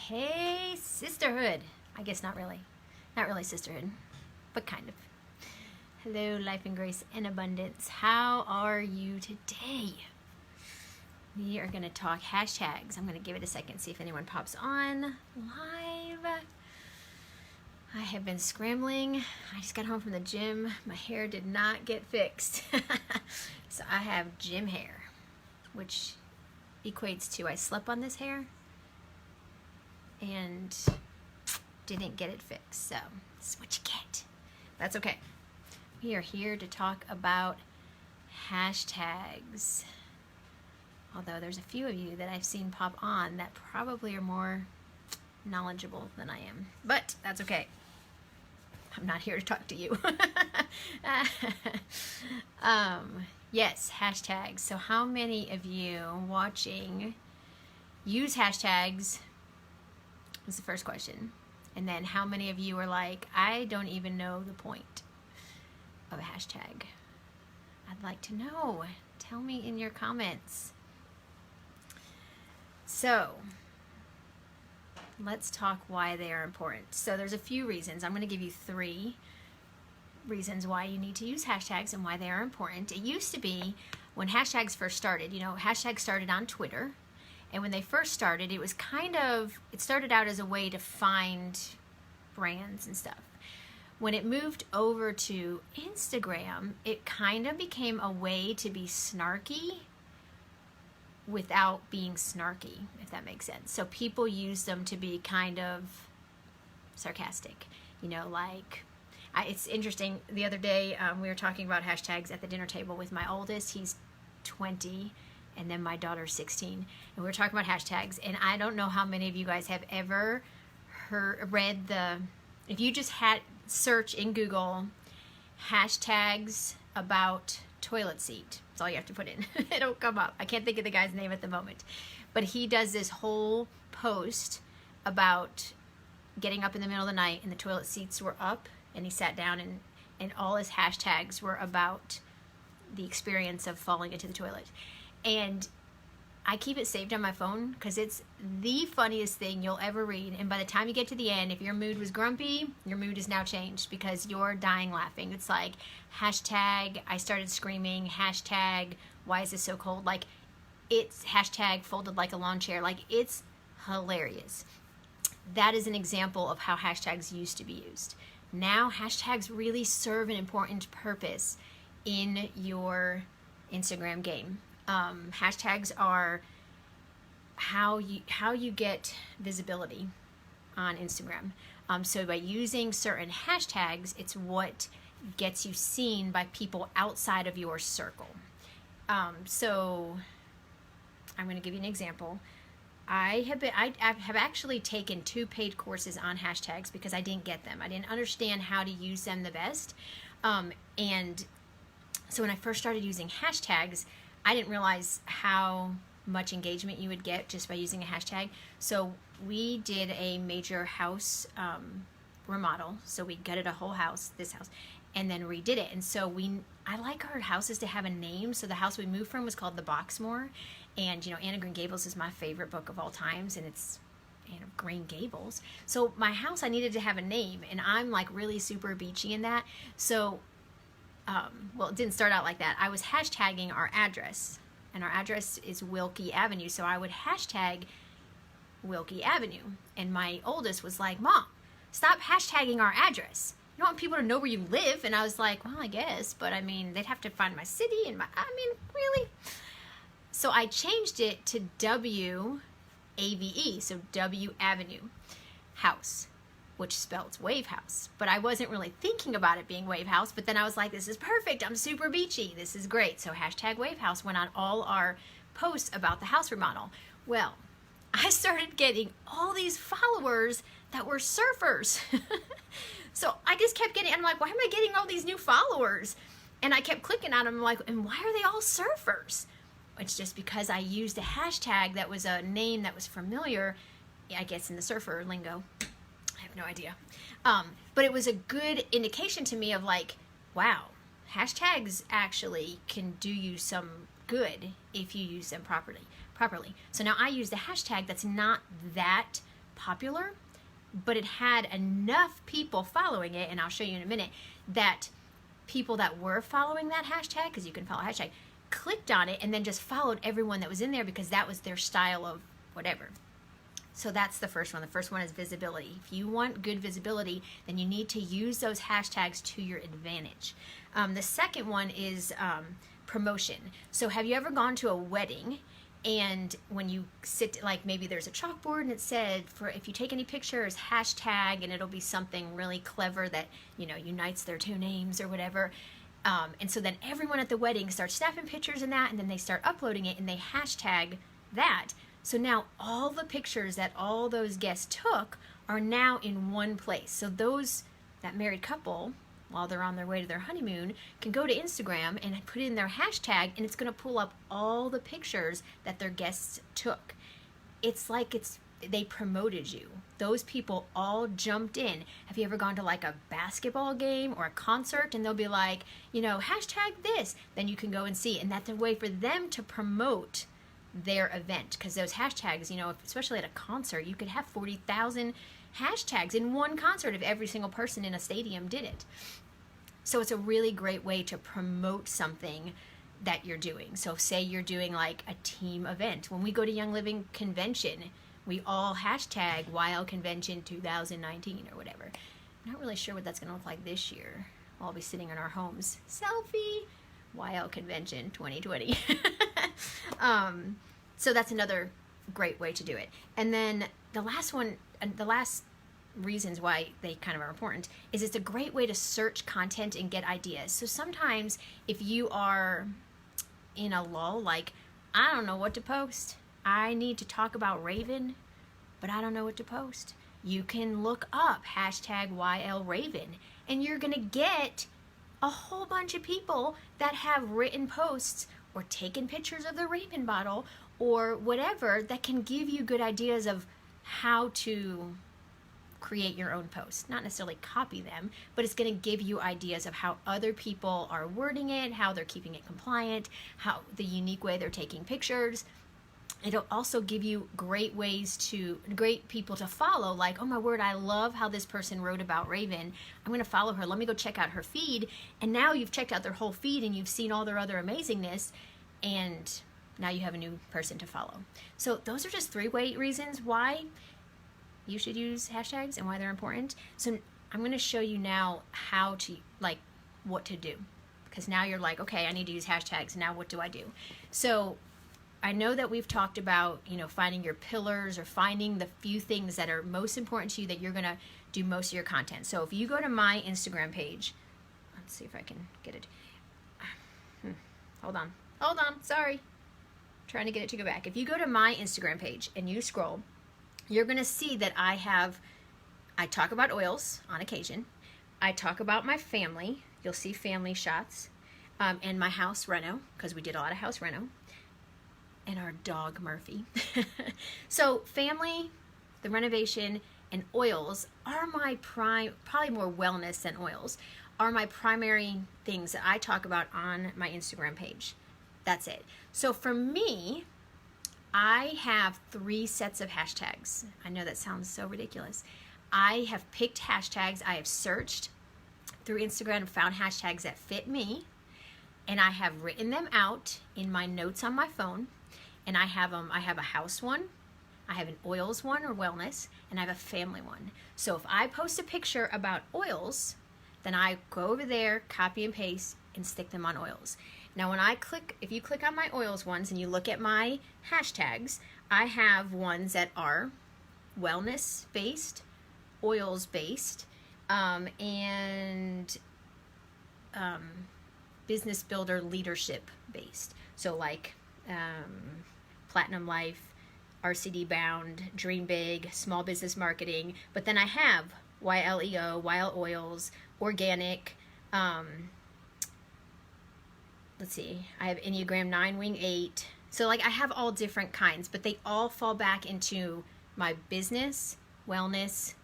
Hey, sisterhood. I guess not really. Not really sisterhood, but kind of. Hello, life and grace and abundance. How are you today? We are going to talk hashtags. I'm going to give it a second, see if anyone pops on live. I have been scrambling. I just got home from the gym. My hair did not get fixed. So I have gym hair, which equates to I slept on this hair and didn't get it fixed. So this is what you get. That's okay. We are here to talk about hashtags. Although there's a few of you that I've seen pop on that probably are more knowledgeable than I am. But that's okay. I'm not here to talk to you. Yes, hashtags. So how many of you watching use hashtags is the first question. And then how many of you are like, I don't even know the point of a hashtag? I'd like to know. Tell me in your comments. So let's talk why they are important. So there's a few reasons. I'm going to give you 3 reasons why you need to use hashtags and why they are important. It used to be when hashtags first started, hashtags started on Twitter. And when they first started, it was it started out as a way to find brands and stuff. When it moved over to Instagram, it kind of became a way to be snarky without being snarky, if that makes sense. So people use them to be kind of sarcastic, it's interesting. The other day, we were talking about hashtags at the dinner table with my oldest. He's 20, and then my daughter's 16. And we were talking about hashtags, and I don't know how many of you guys have ever read if you just search in Google hashtags about toilet seat. That's all you have to put in. It'll come up. I can't think of the guy's name at the moment. But he does this whole post about getting up in the middle of the night and the toilet seats were up, and he sat down and all his hashtags were about the experience of falling into the toilet. And I keep it saved on my phone because it's the funniest thing you'll ever read. And by the time you get to the end, if your mood was grumpy, your mood is now changed because you're dying laughing. It's like hashtag I started screaming, hashtag why is this so cold? Like it's hashtag folded like a lawn chair. Like it's hilarious. That is an example of how hashtags used to be used. Now you really serve an important purpose in your Instagram game. Hashtags are how you get visibility on Instagram. So by using certain hashtags, it's what gets you seen by people outside of your circle. So I'm going to give you an example. I have actually taken 2 paid courses on hashtags because I didn't get them. I didn't understand how to use them the best. And so when I first started using hashtags, I didn't realize how much engagement you would get just by using a hashtag. So we did a major house remodel. So we gutted a whole house, this house, and then redid it. And so I like our houses to have a name. So the house we moved from was called the Boxmoor. And, Anne of Green Gables is my favorite book of all times. And it's Anne of Green Gables. So my house, I needed to have a name. And I'm like really super beachy in that. So it didn't start out like that. I was hashtagging our address, and our address is Wilkie Avenue, so I would hashtag Wilkie Avenue. And my oldest was like, Mom, stop hashtagging our address. You don't want people to know where you live. And I was like, well, I guess, but they'd have to find my city and really? So I changed it to WAVE, so W Avenue House, which spells Wave House. But I wasn't really thinking about it being Wave House, but then I was like, this is perfect. I'm super beachy. This is great. So hashtag Wave House went on all our posts about the house remodel. Well, I started getting all these followers that were surfers. So I just kept I'm like, why am I getting all these new followers? And I kept clicking on them. I'm like, and why are they all surfers? It's just because I used a hashtag that was a name that was familiar, I guess in the surfer lingo. I have no idea. But it was a good indication to me of like, wow, hashtags actually can do you some good if you use them properly. So now I use the hashtag that's not that popular, but it had enough people following it, and I'll show you in a minute, that people that were following that hashtag, because you can follow hashtag, clicked on it and then just followed everyone that was in there because that was their style of whatever. So that's the first one. The first one is visibility. If you want good visibility, then you need to use those hashtags to your advantage. The second one is promotion. So have you ever gone to a wedding, and when you sit, like maybe there's a chalkboard and it said, for if you take any pictures, hashtag, and it'll be something really clever that, you know, unites their two names or whatever. And so then everyone at the wedding starts snapping pictures and that, and then they start uploading it and they hashtag that. So now all the pictures that all those guests took are now in one place. So that married couple, while they're on their way to their honeymoon, can go to Instagram and put in their hashtag, and it's going to pull up all the pictures that their guests took. It's like they promoted you. Those people all jumped in. Have you ever gone to like a basketball game or a concert, and they'll be like, you know, hashtag this? Then you can go and see, and that's a way for them to promote their event, because those hashtags, you know, especially at a concert, you could have 40,000 hashtags in one concert if every single person in a stadium did it. So it's a really great way to promote something that you're doing. So say you're doing like a team event. When we go to Young Living Convention, we all hashtag YL Convention 2019 or whatever. I'm not really sure what that's going to look like this year. We'll all be sitting in our homes. Selfie! YL Convention 2020. So that's another great way to do it. And then the last one, the last reasons why they kind of are important, is it's a great way to search content and get ideas. So sometimes if you are in a lull, like, I don't know what to post, I need to talk about Raven, but I don't know what to post, you can look up hashtag YL Raven, and you're gonna get a whole bunch of people that have written posts or taken pictures of the Raven bottle or whatever that can give you good ideas of how to create your own posts. Not necessarily copy them, but it's going to give you ideas of how other people are wording it, how they're keeping it compliant, how the unique way they're taking pictures. It'll also give you great people to follow, like, oh my word, I love how this person wrote about Raven. I'm going to follow her. Let me go check out her feed. And now you've checked out their whole feed and you've seen all their other amazingness, and now you have a new person to follow. So those are just 3 reasons why you should use hashtags and why they're important. So I'm going to show you now how to, like, what to do. Because now you're like, okay, I need to use hashtags. Now what do I do? So I know that we've talked about, you know, finding your pillars or finding the few things that are most important to you that you're going to do most of your content. So if you go to my Instagram page, let's see if I can get it. Hold on, sorry. Trying to get it to go back. If you go to my Instagram page and you scroll, you're going to see that I talk about oils on occasion. I talk about my family. You'll see family shots. And my house reno, because we did a lot of house reno. And our dog, Murphy. So family, the renovation, and oils are my probably more wellness than oils, are my primary things that I talk about on my Instagram page. That's it. So for me, I have 3 sets of hashtags. I know that sounds so ridiculous. I have picked hashtags. I have searched through Instagram and found hashtags that fit me, and I have written them out in my notes on my phone. And I have a house one, I have an oils one or wellness, and I have a family one. So if I post a picture about oils, then I go over there, copy and paste, and stick them on oils. Now when if you click on my oils ones and you look at my hashtags, I have ones that are wellness based, oils based, and business builder leadership based. So like Platinum Life, RCD Bound, Dream Big, Small Business Marketing. But then I have YLEO, YL Oils, Organic. Let's see. I have Enneagram 9 Wing 8. So like I have all different kinds, but they all fall back into my business, wellness,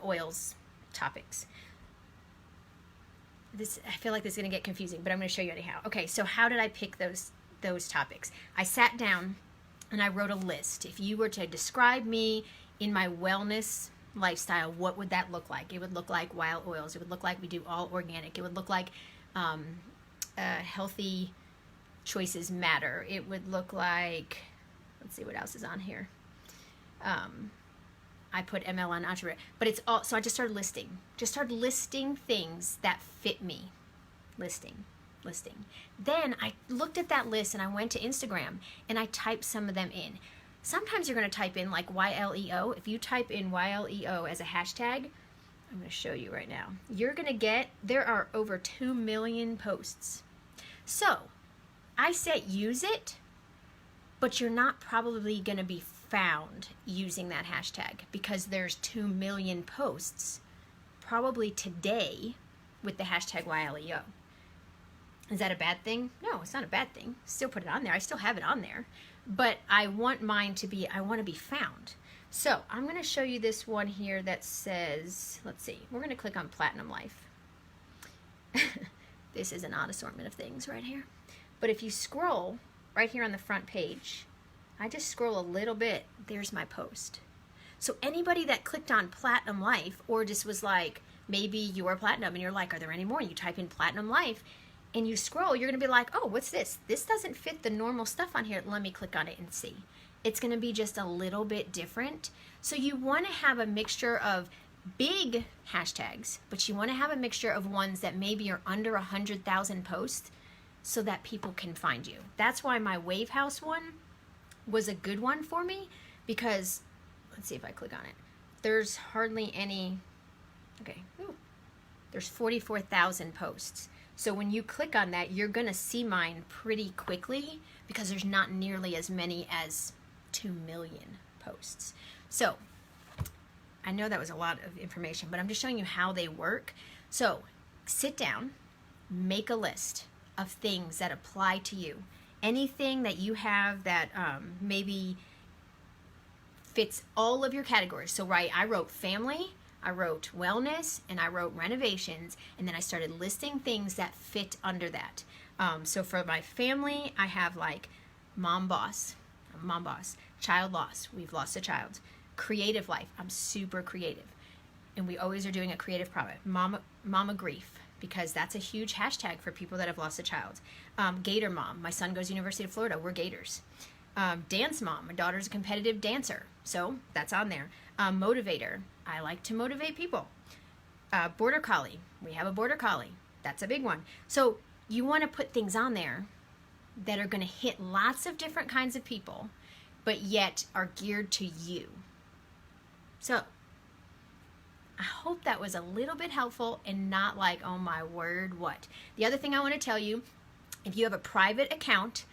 oils topics. I feel like this is going to get confusing, but I'm going to show you anyhow. Okay, so how did I pick those topics? I sat down and I wrote a list. If you were to describe me in my wellness lifestyle, what would that look like? It would look like wild oils. It would look like we do all organic. It would look like healthy choices matter. It would look like, let's see what else is on here. I put ML on Entrepreneur, but it's all, so I just started listing things that fit me. Listing. Then I looked at that list and I went to Instagram and I typed some of them in. Sometimes you're going to type in like YLEO. If you type in YLEO as a hashtag, I'm going to show you right now. You're going to get, there are over 2 million posts. So I said use it, but you're not probably going to be found using that hashtag because there's 2 million posts probably today with the hashtag YLEO. Is that a bad thing? No, it's not a bad thing. Still put it on there. I still have it on there. But I want mine to be, I want to be found. So I'm going to show you this one here that says, let's see, we're going to click on Platinum Life. This is an odd assortment of things right here. But if you scroll right here on the front page, I just scroll a little bit, there's my post. So anybody that clicked on Platinum Life or just was like, maybe you are Platinum and you're like, are there any more? And you type in Platinum Life and you scroll, you're going to be like, oh, what's this? This doesn't fit the normal stuff on here. Let me click on it and see. It's going to be just a little bit different. So you want to have a mixture of big hashtags, but you want to have a mixture of ones that maybe are under 100,000 posts so that people can find you. That's why my Wave House one was a good one for me because, let's see if I click on it. There's hardly any, okay, ooh, there's 44,000 posts. So when you click on that, you're going to see mine pretty quickly because there's not nearly as many as 2 million posts. So I know that was a lot of information, but I'm just showing you how they work. So sit down, make a list of things that apply to you. Anything that you have that maybe fits all of your categories. So I wrote family, I wrote wellness, and I wrote renovations, and then I started listing things that fit under that. So for my family, I have like mom boss, child loss, we've lost a child, creative life, I'm super creative, and we always are doing a creative product. Mama grief, because that's a huge hashtag for people that have lost a child. Gator mom, my son goes to University of Florida, we're Gators. Dance mom, my daughter's a competitive dancer, so that's on there. Motivator, I like to motivate people. Border collie, we have a border collie, that's a big one. So you want to put things on there that are going to hit lots of different kinds of people, but yet are geared to you. So I hope that was a little bit helpful and not like, oh my word, what? The other thing I want to tell you, if you have a private account,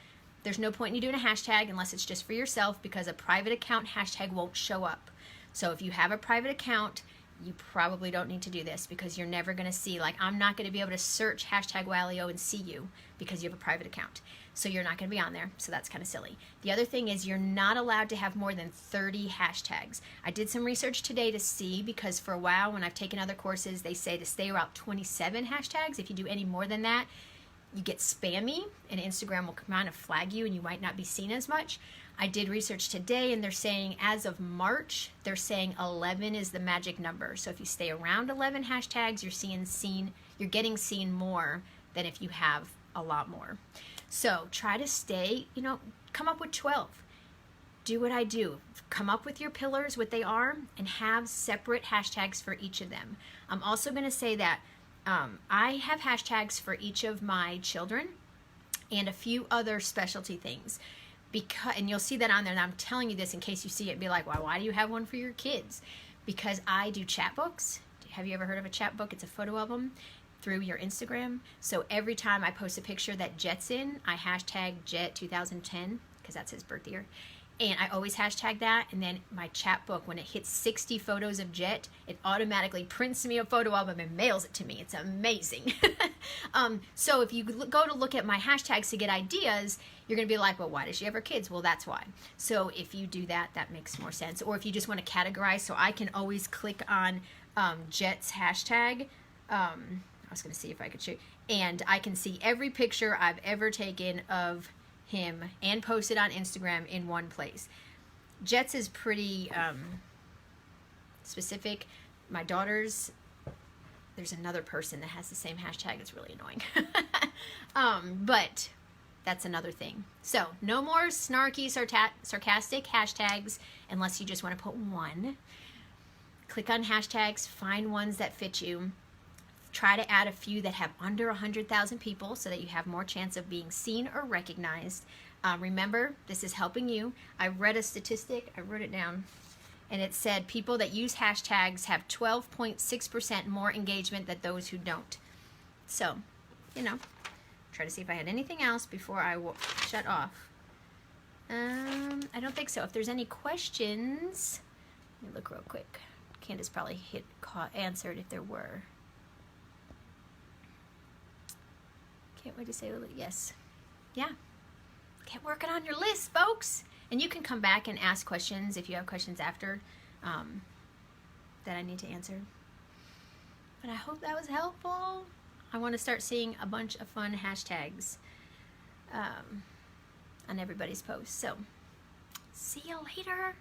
there's no point in you doing a hashtag unless it's just for yourself because a private account hashtag won't show up. So if you have a private account, you probably don't need to do this because you're never going to see, like I'm not going to be able to search hashtag YLEO and see you because you have a private account. So you're not going to be on there. So that's kind of silly. The other thing is you're not allowed to have more than 30 hashtags. I did some research today to see because for a while when I've taken other courses, they say to stay around 27 hashtags. If you do any more than that, you get spammy and Instagram will kind of flag you and you might not be seen as much. I did research today and they're saying as of March, they're saying 11 is the magic number. So if you stay around 11 hashtags, you're getting seen more than if you have a lot more. So try to stay, come up with 12. Do what I do. Come up with your pillars, what they are, and have separate hashtags for each of them. I'm also going to say that I have hashtags for each of my children and a few other specialty things. And you'll see that on there, and I'm telling you this in case you see it and be like, why do you have one for your kids? Because I do chapbooks. Have you ever heard of a chapbook? It's a photo album through your Instagram. So every time I post a picture that Jet's in, I hashtag Jet 2010 because that's his birth year. And I always hashtag that, and then my chapbook, when it hits 60 photos of Jet, it automatically prints me a photo album and mails it to me. It's amazing. So if you go to look at my hashtags to get ideas, you're going to be like, well, why does she have her kids? Well, that's why. So if you do that, that makes more sense. Or if you just want to categorize, so I can always click on Jet's hashtag. I was going to see if I could show you. And I can see every picture I've ever taken of him and post it on Instagram in one place. Jet's is pretty specific. My daughter's, there's another person that has the same hashtag. It's really annoying. But that's another thing. So no more snarky, sarcastic hashtags unless you just want to put one. Click on hashtags, find ones that fit you. Try to add a few that have under 100,000 people so that you have more chance of being seen or recognized. Remember, this is helping you. I read a statistic, I wrote it down, and it said people that use hashtags have 12.6% more engagement than those who don't. So, you know, try to see if I had anything else before I shut off. I don't think so. If there's any questions, let me look real quick. Candace probably answered if there were. Can't wait to say yes. Yeah. Get working on your list, folks. And you can come back and ask questions if you have questions after that I need to answer. But I hope that was helpful. I want to start seeing a bunch of fun hashtags on everybody's posts. So, see you later.